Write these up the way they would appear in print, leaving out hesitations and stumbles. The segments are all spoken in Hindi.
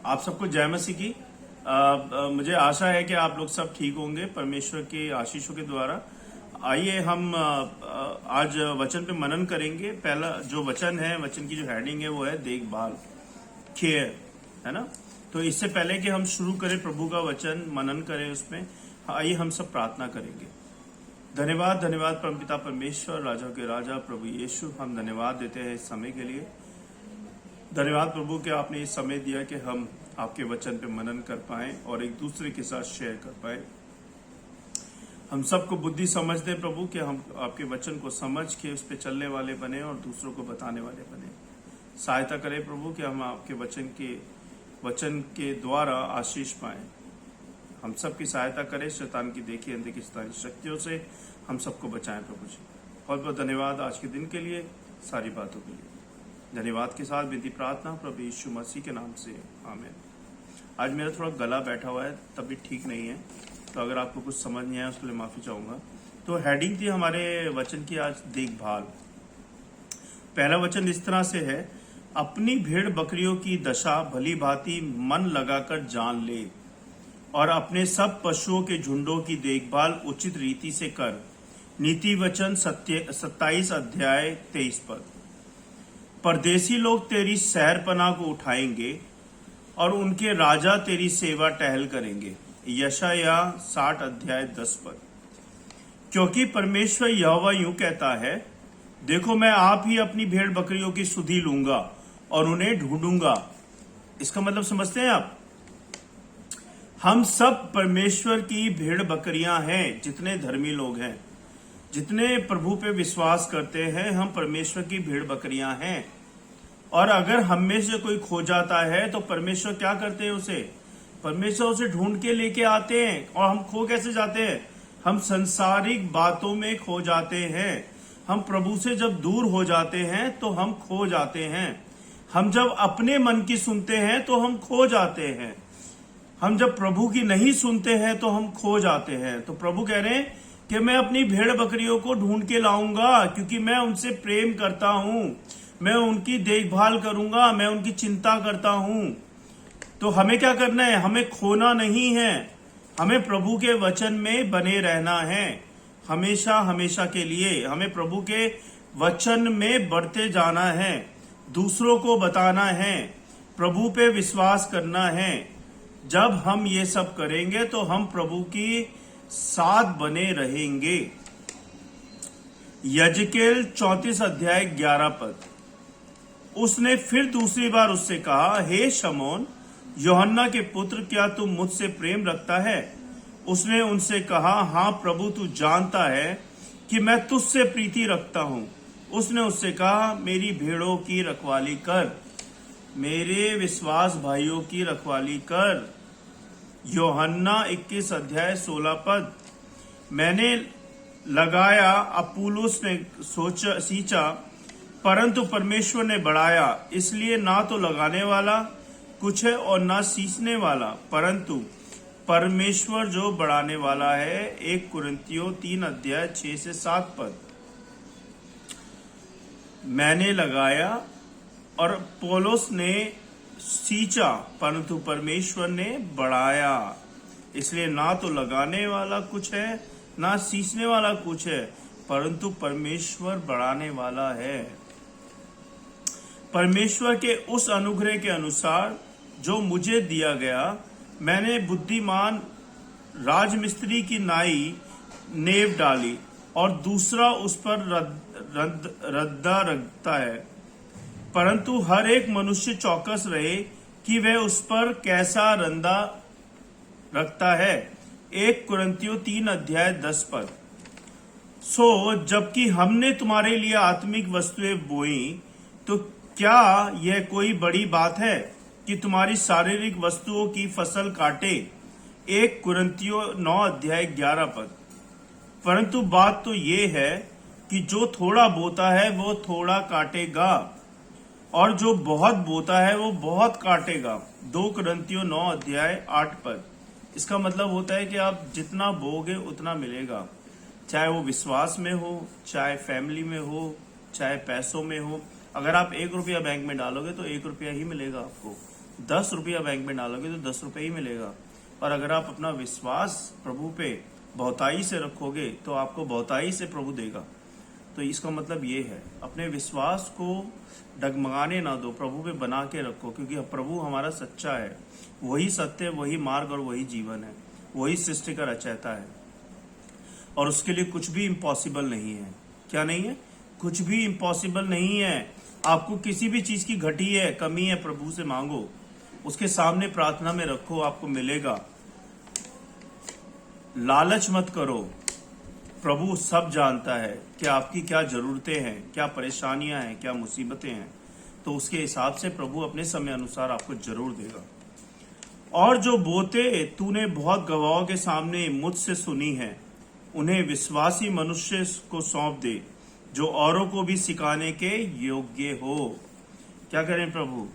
आप सबको जय मसीह की। मुझे आशा है कि आप लोग सब ठीक होंगे परमेश्वर के आशीषों के द्वारा। आइए हम आज वचन पे मनन करेंगे। पहला जो वचन है, वचन की जो हेडिंग है वो है देखभाल, केयर, है ना। तो इससे पहले कि हम शुरू करें प्रभु का वचन मनन करें उसमें, आइए हम सब प्रार्थना करेंगे। धन्यवाद धन्यवाद परमपिता परमेश्वर, राजा के राजा प्रभु यीशु, हम धन्यवाद देते हैं इस समय के लिए। धन्यवाद प्रभु कि आपने इस समय दिया कि हम आपके वचन पे मनन कर पाए और एक दूसरे के साथ शेयर कर पाए। हम सबको बुद्धि समझ दें प्रभु कि हम आपके वचन को समझ के उस पर चलने वाले बने और दूसरों को बताने वाले बने। सहायता करें प्रभु कि हम आपके वचन के द्वारा आशीष पाए। हम सबकी सहायता करें, शैतान की देखी अंधे की शैतानी शक्तियों से हम सबको बचाएं प्रभु जी। बहुत बहुत धन्यवाद आज के दिन के लिए, सारी बातों के लिए। धन्यवाद के साथ विनती प्रार्थना प्रभु यीशु मसीह के नाम से, आमीन। आज मेरा थोड़ा गला बैठा हुआ है, तबीयत ठीक नहीं है, तो अगर आपको कुछ समझ नहीं आया उसके लिए माफी चाहूंगा। तो हेडिंग थी हमारे वचन की आज देखभाल। पहला वचन इस तरह से है, अपनी भेड़ बकरियों की दशा भली भांति मन लगाकर जान ले और अपने सब पशुओं के झुंडों की देखभाल उचित रीति से कर। नीति वचन 27 अध्याय 23 पद। परदेसी लोग तेरी सैरपनाह को उठाएंगे और उनके राजा तेरी सेवा टहल करेंगे। यशाया 60 अध्याय 10 पद। क्योंकि परमेश्वर यहोवा यूं कहता है, देखो मैं आप ही अपनी भेड़ बकरियों की सुधि लूंगा और उन्हें ढूंढूंगा। इसका मतलब समझते हैं आप? हम सब परमेश्वर की भेड़ बकरियां हैं। जितने धर्मी लोग हैं, जितने प्रभु पे विश्वास करते हैं, हम परमेश्वर की भेड़ बकरियां हैं। और अगर हम में से कोई खो जाता है तो परमेश्वर क्या करते हैं? परमेश्वर उसे ढूंढ के लेके आते हैं। और हम खो कैसे जाते हैं? हम संसारिक बातों में खो जाते हैं। हम प्रभु से जब दूर हो जाते हैं तो हम खो जाते हैं। हम जब अपने मन की सुनते हैं तो हम खो जाते हैं। हम जब प्रभु की नहीं सुनते हैं तो हम खो जाते हैं। तो प्रभु कह रहे हैं कि मैं अपनी भेड़ बकरियों को ढूंढ के लाऊंगा, क्योंकि मैं उनसे प्रेम करता हूं, मैं उनकी देखभाल करूंगा, मैं उनकी चिंता करता हूं। तो हमें क्या करना है? हमें खोना नहीं है, हमें प्रभु के वचन में बने रहना है। हमेशा हमेशा के लिए हमें प्रभु के वचन में बढ़ते जाना है, दूसरों को बताना है, प्रभु पे विश्वास करना है। जब हम ये सब करेंगे तो हम प्रभु की साथ बने रहेंगे। यजकेल 34 अध्याय 11 पद। उसने फिर दूसरी बार उससे कहा, हे शमौन यूहन्ना के पुत्र, क्या तू मुझसे प्रेम रखता है? उसने उनसे कहा, हाँ प्रभु, तू जानता है कि मैं तुझसे प्रीति रखता हूं। उसने उससे कहा, मेरी भेड़ों की रखवाली कर, मेरे विश्वास भाइयों की रखवाली कर। यूहन्ना 21 अध्याय 16 पद। मैंने लगाया, अपुल्लोस ने सींचा, परंतु परमेश्वर ने बढ़ाया। इसलिए ना तो लगाने वाला कुछ है और ना सींचने वाला, परंतु परमेश्वर जो बढ़ाने वाला है। 1 कुरिन्थियों 3 अध्याय 6 से 7 पद। मैंने लगाया और पौलुस ने सींचा, परंतु परमेश्वर ने बढ़ाया। इसलिए ना तो लगाने वाला कुछ है, ना सींचने वाला कुछ है, परंतु परमेश्वर बढ़ाने वाला है। परमेश्वर के उस अनुग्रह के अनुसार जो मुझे दिया गया, मैंने बुद्धिमान राजमिस्त्री की नाई नेव डाली और दूसरा उस पर रद्दा रखता है। परंतु हर एक मनुष्य चौकस रहे कि वह उस पर कैसा रंदा रखता है। 1 कुरिन्थियों 3 अध्याय 10 पद। जबकि हमने तुम्हारे लिए आत्मिक वस्तुएं बोई, तो क्या यह कोई बड़ी बात है कि तुम्हारी शारीरिक वस्तुओं की फसल काटे? 1 कुरिन्थियों 9 अध्याय 11 पद। परंतु बात तो ये है कि जो थोड़ा बोता है वो थोड़ा काटेगा, और जो बहुत बोता है वो बहुत काटेगा। 2 कुरिन्थियों 9 अध्याय 8 पद। इसका मतलब होता है कि आप जितना बोगे उतना मिलेगा, चाहे वो विश्वास में हो, चाहे फैमिली में हो, चाहे पैसों में हो। अगर आप 1 रुपया बैंक में डालोगे तो 1 रुपया ही मिलेगा आपको। 10 रुपया बैंक में डालोगे तो 10 रुपये ही मिलेगा। और अगर आप अपना विश्वास प्रभु पे बहुताई से रखोगे तो आपको बहुताई से प्रभु देगा। तो इसका मतलब ये है, अपने विश्वास को डगमगाने ना दो, प्रभु पे बना के रखो, क्योंकि प्रभु हमारा सच्चा है, वही सत्य, वही मार्ग और वही जीवन है, वही सृष्टि का रचयिता है। और उसके लिए कुछ भी इम्पॉसिबल नहीं है। क्या नहीं है? कुछ भी इम्पॉसिबल नहीं है। आपको किसी भी चीज की घटी है, कमी है, प्रभु से मांगो, उसके सामने प्रार्थना में रखो, आपको मिलेगा। लालच मत करो, प्रभु सब जानता है कि आपकी क्या जरूरतें हैं, क्या परेशानियां हैं, क्या मुसीबतें हैं। तो उसके हिसाब से प्रभु अपने समय अनुसार आपको जरूर देगा। और जो बातें तूने बहुत गवाहों के सामने मुझसे सुनी है, उन्हें विश्वासी मनुष्य को सौंप दे, जो औरों को भी सिखाने के योग्य हो। क्या करें प्रभु?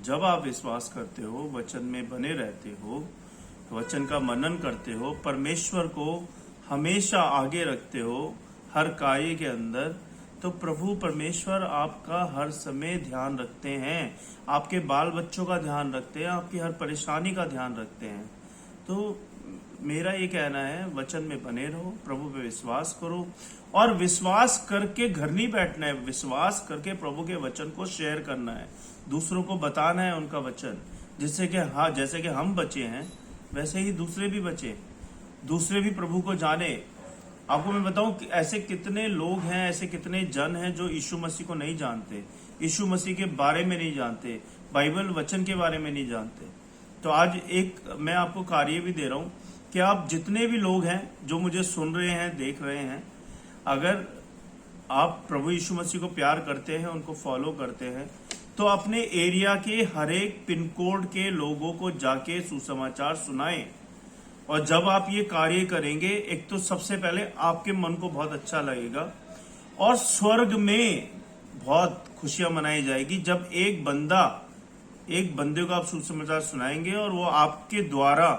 जब आप विश्वास करते हो, वचन में बने रहते हो, वचन का मनन करते हो, परमेश्वर को हमेशा आगे रखते हो हर कार्य के अंदर, तो प्रभु परमेश्वर आपका हर समय ध्यान रखते हैं, आपके बाल बच्चों का ध्यान रखते हैं, आपकी हर परेशानी का ध्यान रखते हैं। तो मेरा ये कहना है, वचन में बने रहो, प्रभु पे विश्वास करो, और विश्वास करके घर नहीं बैठना है, विश्वास करके प्रभु के वचन को शेयर करना है, दूसरों को बताना है उनका वचन, जिससे कि हाँ, जैसे कि हम बचे हैं वैसे ही दूसरे भी बचे, दूसरे भी प्रभु को जाने। आपको मैं बताऊं कि ऐसे कितने लोग हैं, ऐसे कितने जन हैं जो यीशु मसीह को नहीं जानते, यीशु मसीह के बारे में नहीं जानते, बाइबल वचन के बारे में नहीं जानते। तो आज एक मैं आपको कार्य भी दे रहा हूं कि आप जितने भी लोग हैं जो मुझे सुन रहे हैं, देख रहे हैं, अगर आप प्रभु यीशु मसीह को प्यार करते हैं, उनको फॉलो करते हैं, तो अपने एरिया के हर एक पिन कोड के लोगों को जाके सुसमाचार सुनाएं। और जब आप ये कार्य करेंगे, एक तो सबसे पहले आपके मन को बहुत अच्छा लगेगा, और स्वर्ग में बहुत खुशियां मनाई जाएगी जब एक बंदे को आप सुसमाचार सुनाएंगे और वो आपके द्वारा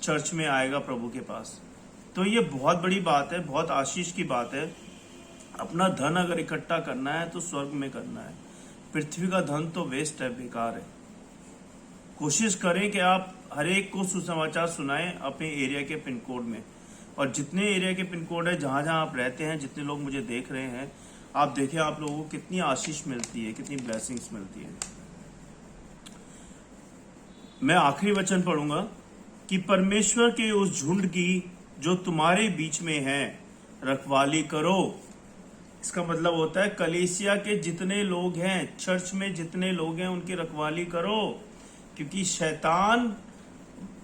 चर्च में आएगा प्रभु के पास। तो ये बहुत बड़ी बात है, बहुत आशीष की बात है। अपना धन अगर इकट्ठा करना है तो स्वर्ग में करना है, पृथ्वी का धन तो वेस्ट है, बेकार है। कोशिश करें कि आप हर एक को सुसमाचार सुनाएं अपने एरिया के पिन कोड में। और जितने एरिया के पिन कोड है, जहां जहां आप रहते हैं, जितने लोग मुझे देख रहे हैं, आप देखिए आप लोगों को कितनी आशीष मिलती है, कितनी ब्लेसिंग्स मिलती है। मैं आखिरी वचन पढ़ूंगा कि परमेश्वर के उस झुंड की जो तुम्हारे बीच में है रखवाली करो। इसका मतलब होता है कलीसिया के जितने लोग हैं, चर्च में जितने लोग हैं, उनकी रखवाली करो, क्योंकि शैतान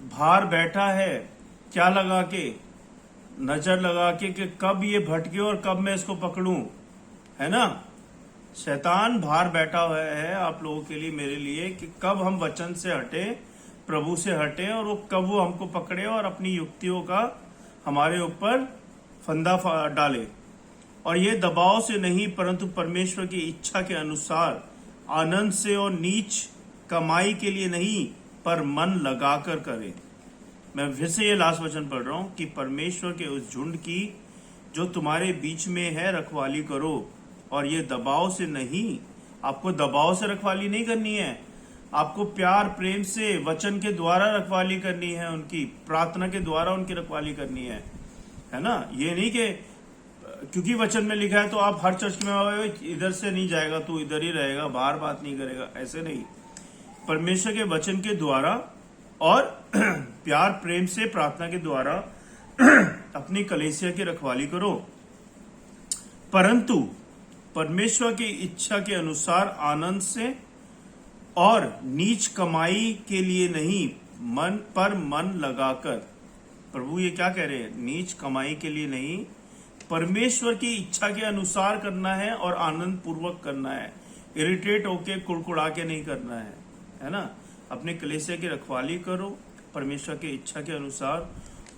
बाहर बैठा है, क्या लगा के, नजर लगा के कि कब ये भटके और कब मैं इसको पकड़ूं, है ना। शैतान बाहर बैठा हुआ है आप लोगों के लिए, मेरे लिए, कि कब हम वचन से हटे, प्रभु से हटे, और वो कब वो हमको पकड़े और अपनी युक्तियों का हमारे ऊपर फंदा डाले। और ये दबाव से नहीं, परंतु परमेश्वर की इच्छा के अनुसार आनंद से और नीच कमाई के लिए नहीं, पर मन लगाकर करे। मैं फिर से ये लास्ट वचन पढ़ रहा हूं कि परमेश्वर के उस झुंड की जो तुम्हारे बीच में है रखवाली करो, और ये दबाव से नहीं, आपको दबाव से रखवाली नहीं करनी है, आपको प्यार प्रेम से वचन के द्वारा रखवाली करनी है, उनकी प्रार्थना के द्वारा उनकी रखवाली करनी है ना। ये नहीं कि क्योंकि वचन में लिखा है तो आप हर चर्च में इधर से नहीं जाएगा, तू इधर ही रहेगा, बाहर बात नहीं करेगा, ऐसे नहीं। परमेश्वर के वचन के द्वारा और प्यार प्रेम से प्रार्थना के द्वारा अपनी कलीसिया की रखवाली करो, परंतु परमेश्वर की इच्छा के अनुसार आनंद से और नीच कमाई के लिए नहीं, मन लगाकर। प्रभु ये क्या कह रहे हैं? नीच कमाई के लिए नहीं, परमेश्वर की इच्छा के अनुसार करना है और आनंद पूर्वक करना है, इरिटेट होके कुड़कुड़ा के नहीं करना है ना। अपने कलीसिया की रखवाली करो परमेश्वर की इच्छा के अनुसार,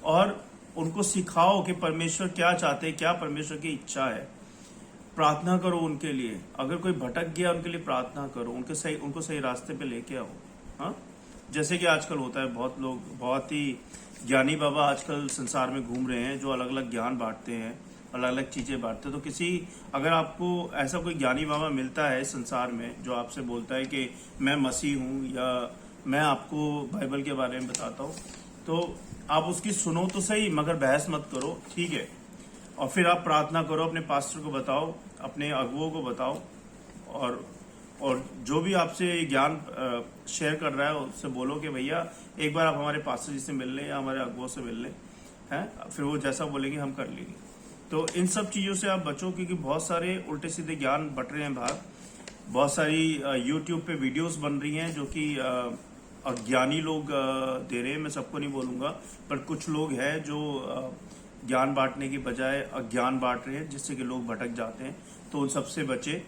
और उनको सिखाओ कि परमेश्वर क्या चाहते हैं, क्या परमेश्वर की इच्छा है। प्रार्थना करो उनके लिए, अगर कोई भटक गया उनके लिए प्रार्थना करो, उनको सही रास्ते पे लेके आओ। हाँ, जैसे कि आजकल होता है, बहुत लोग, बहुत ही ज्ञानी बाबा आजकल संसार में घूम रहे हैं जो अलग अलग ज्ञान बांटते हैं, अलग अलग चीजें बांटते हैं। तो किसी अगर आपको ऐसा कोई ज्ञानी बाबा मिलता है संसार में जो आपसे बोलता है कि मैं मसीह हूँ या मैं आपको बाइबल के बारे में बताता हूँ, तो आप उसकी सुनो तो सही, मगर बहस मत करो, ठीक है। और फिर आप प्रार्थना करो, अपने पास्टर को बताओ, अपने अगुओं को बताओ, और जो भी आपसे ज्ञान शेयर कर रहा है उससे बोलो कि भैया एक बार आप हमारे पास्टर जी से मिल लें या हमारे अगुओं से मिल लें, हैं। फिर वो जैसा बोलेंगे हम कर लेंगे। तो इन सब चीजों से आप बचो, क्योंकि बहुत सारे उल्टे सीधे ज्ञान बट रहे हैं बाहर। बहुत सारी यूट्यूब पे वीडियोस बन रही हैं जो कि अज्ञानी लोग दे रहे हैं। मैं सबको नहीं बोलूंगा, पर कुछ लोग हैं जो ज्ञान बांटने की बजाय अज्ञान बांट रहे हैं, जिससे कि लोग भटक जाते हैं। तो उन सबसे बचे,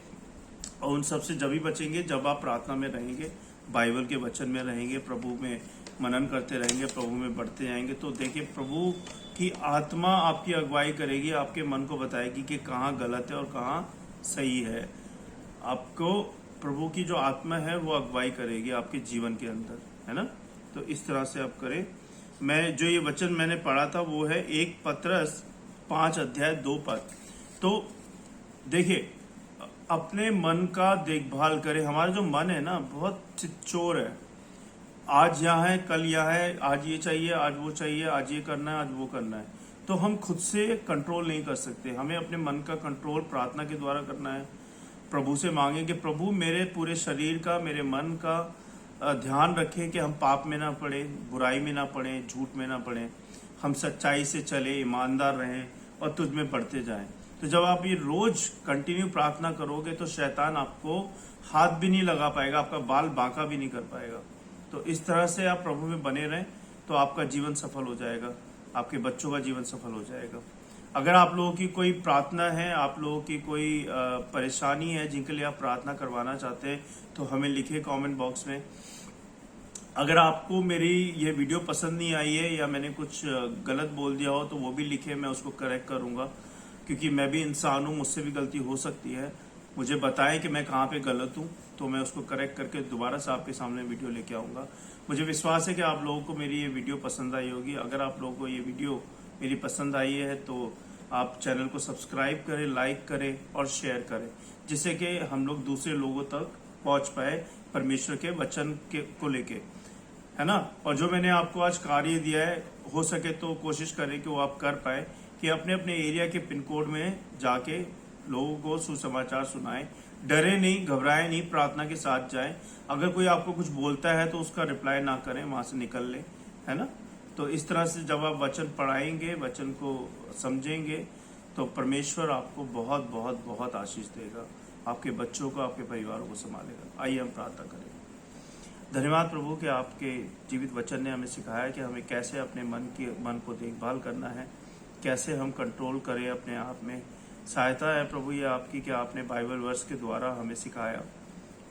और उन सबसे जब भी बचेंगे जब आप प्रार्थना में रहेंगे, बाइबल के वचन में रहेंगे, प्रभु में मनन करते रहेंगे, प्रभु में बढ़ते जाएंगे। तो देखिए, प्रभु की आत्मा आपकी अगुवाई करेगी, आपके मन को बताएगी कि कहाँ गलत है और कहाँ सही है। आपको प्रभु की जो आत्मा है वो अगुवाई करेगी आपके जीवन के अंदर, है ना। तो इस तरह से आप करें। मैं जो ये वचन मैंने पढ़ा था वो है 1 पतरस 5 अध्याय 2 पद। तो देखिए, अपने मन का देखभाल करें। हमारा जो मन है ना बहुत चिच्चोर है, आज यहाँ है, कल यहाँ है, आज ये चाहिए, आज वो चाहिए, आज ये करना है, आज वो करना है। तो हम खुद से कंट्रोल नहीं कर सकते। हमें अपने मन का कंट्रोल प्रार्थना के द्वारा करना है। प्रभु से मांगे कि प्रभु मेरे पूरे शरीर का, मेरे मन का ध्यान रखें कि हम पाप में ना पड़े, बुराई में ना पड़े, झूठ में ना पड़े, हम सच्चाई से चले, ईमानदार रहें और तुझ में बढ़ते जाएं। तो जब आप ये रोज कंटिन्यू प्रार्थना करोगे तो शैतान आपको हाथ भी नहीं लगा पाएगा, आपका बाल बांका भी नहीं कर पाएगा। तो इस तरह से आप प्रभु में बने रहें तो आपका जीवन सफल हो जाएगा, आपके बच्चों का जीवन सफल हो जाएगा। अगर आप लोगों की कोई प्रार्थना है, आप लोगों की कोई परेशानी है जिनके लिए आप प्रार्थना करवाना चाहते हैं, तो हमें लिखे कमेंट बॉक्स में। अगर आपको मेरी ये वीडियो पसंद नहीं आई है या मैंने कुछ गलत बोल दिया हो तो वो भी लिखे, मैं उसको करेक्ट करूंगा, क्योंकि मैं भी इंसान हूं, मुझसे भी गलती हो सकती है। मुझे बताएं कि मैं कहाँ पे गलत हूं, तो मैं उसको करेक्ट करके दोबारा से आपके सामने वीडियो लेके आऊंगा। मुझे विश्वास है कि आप लोगों को मेरी ये वीडियो पसंद आई होगी। अगर आप लोगों को ये वीडियो मेरी पसंद आई है तो आप चैनल को सब्सक्राइब करें, लाइक करें और शेयर करें, जिससे कि हम लोग दूसरे लोगों तक पहुंच पाए परमेश्वर के वचन को लेके, है ना। और जो मैंने आपको आज कार्य दिया है, हो सके तो कोशिश करें कि वो आप कर पाए, कि अपने अपने एरिया के पिन कोड में जाके लोगों को सुसमाचार सुनाएं। डरे नहीं, घबराए नहीं, प्रार्थना के साथ जाएं। अगर कोई आपको कुछ बोलता है तो उसका रिप्लाई ना करें, वहां से निकल लें, है ना। तो इस तरह से जब आप वचन पढ़ाएंगे, वचन को समझेंगे, तो परमेश्वर आपको बहुत बहुत बहुत आशीष देगा, आपके बच्चों को, आपके परिवारों को संभालेगा। आइए हम प्रार्थना करें। धन्यवाद प्रभु कि आपके जीवित वचन ने हमें सिखाया कि हमें कैसे अपने मन को देखभाल करना है, कैसे हम कंट्रोल करें अपने आप में। सहायता है प्रभु ये आपकी कि आपने बाइबल वर्स के द्वारा हमें सिखाया,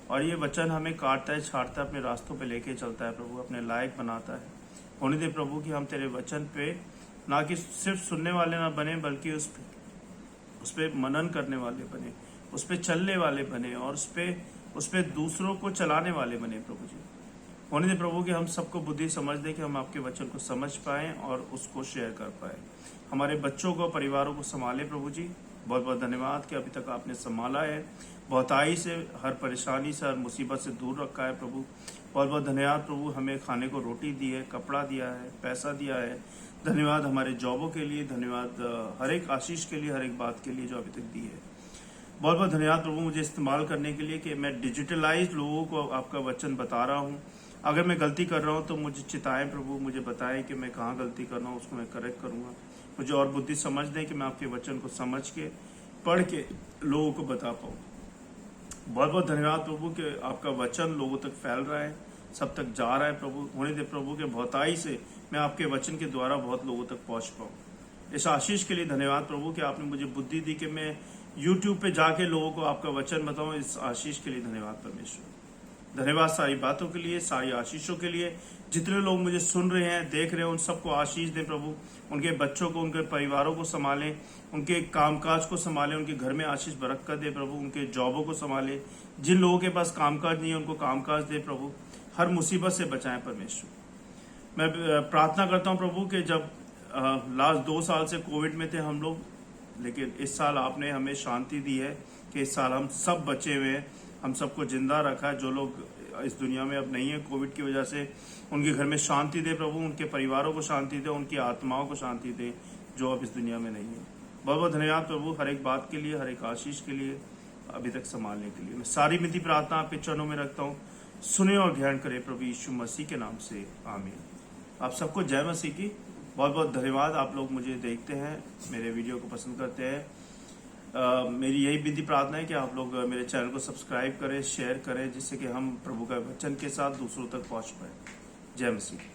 और ये वचन हमें काटता है, छाटता है, अपने रास्तों पे लेके चलता है प्रभु, अपने लायक बनाता है। होने दे प्रभु कि हम तेरे वचन पे ना कि सिर्फ सुनने वाले ना बने, बल्कि उस पे मनन करने वाले बने, उस पे चलने वाले बने, और उस पे दूसरों को चलाने वाले बने प्रभु जी। होने दे प्रभु कि हम सबको बुद्धि समझ दे कि हम आपके वचन को समझ पाएं और उसको शेयर कर पाए। हमारे बच्चों को, परिवारों को संभाले प्रभु जी। बहुत बहुत धन्यवाद कि अभी तक आपने संभाला है, बहुताई से, हर परेशानी से, हर मुसीबत से दूर रखा है प्रभु। बहुत बहुत धन्यवाद प्रभु, हमें खाने को रोटी दी है, कपड़ा दिया है, पैसा दिया है। धन्यवाद हमारे जॉबों के लिए, धन्यवाद हर एक आशीष के लिए, हर एक बात के लिए जो अभी तक दी है। बहुत बहुत धन्यवाद प्रभु मुझे इस्तेमाल करने के लिए कि मैं डिजिटलाइज लोगों को आपका वचन बता रहा हूँ। अगर मैं गलती कर रहा हूँ तो मुझे चिताएं प्रभु, मुझे बताएं कि मैं कहाँ गलती कर रहा हूँ, उसको मैं करेक्ट करूँगा। मुझे और बुद्धि समझ दें कि मैं आपके वचन को समझ के, पढ़ के लोगों को बता पाऊँ। बहुत बहुत धन्यवाद प्रभु कि आपका वचन लोगों तक फैल रहा है, सब तक जा रहा है प्रभु। होने दे प्रभु के बहुताई से मैं आपके वचन के द्वारा बहुत लोगों तक पहुंच पाऊँ। इस आशीष के लिए धन्यवाद प्रभु कि आपने मुझे बुद्धि दी कि मैं YouTube पे जाके लोगों को आपका वचन बताऊं। इस आशीष के लिए धन्यवाद परमेश्वर। धन्यवाद सारी बातों के लिए, सारी आशीषों के लिए। जितने लोग मुझे सुन रहे हैं, देख रहे हैं, उन सबको आशीष दे प्रभु। उनके बच्चों को, उनके परिवारों को संभालें, उनके कामकाज को संभालें, उनके घर में आशीष बरकत दे प्रभु। उनके जॉबों को संभाले, जिन लोगों के पास कामकाज नहीं है उनको कामकाज दे प्रभु। हर मुसीबत से बचाएं परमेश्वर। मैं प्रार्थना करता हूं प्रभु कि जब लास्ट 2 साल से कोविड में थे हम लोग, लेकिन इस साल आपने हमें शांति दी है कि इस साल हम सब बचे हुए हैं, हम सबको जिंदा रखा है। जो लोग इस दुनिया में अब नहीं है कोविड की वजह से, उनके घर में शांति दे प्रभु, उनके परिवारों को शांति दे, उनकी आत्माओं को शांति दे जो अब इस दुनिया में नहीं है। बहुत बहुत धन्यवाद प्रभु हर एक बात के लिए, हर एक आशीष के लिए, अभी तक संभालने के लिए। मैं सारी विनती प्रार्थना आपके चरणों में रखता हूँ, सुने और ग्रहण करें प्रभु यीशु मसीह के नाम से, आमीन। आप सबको जय मसीह की। बहुत बहुत धन्यवाद। आप लोग मुझे देखते हैं, मेरे वीडियो को पसंद करते हैं। मेरी यही विनती प्रार्थना है कि आप लोग मेरे चैनल को सब्सक्राइब करें, शेयर करें, जिससे कि हम प्रभु का वचन के साथ दूसरों तक पहुंच पाए। जय मसीह।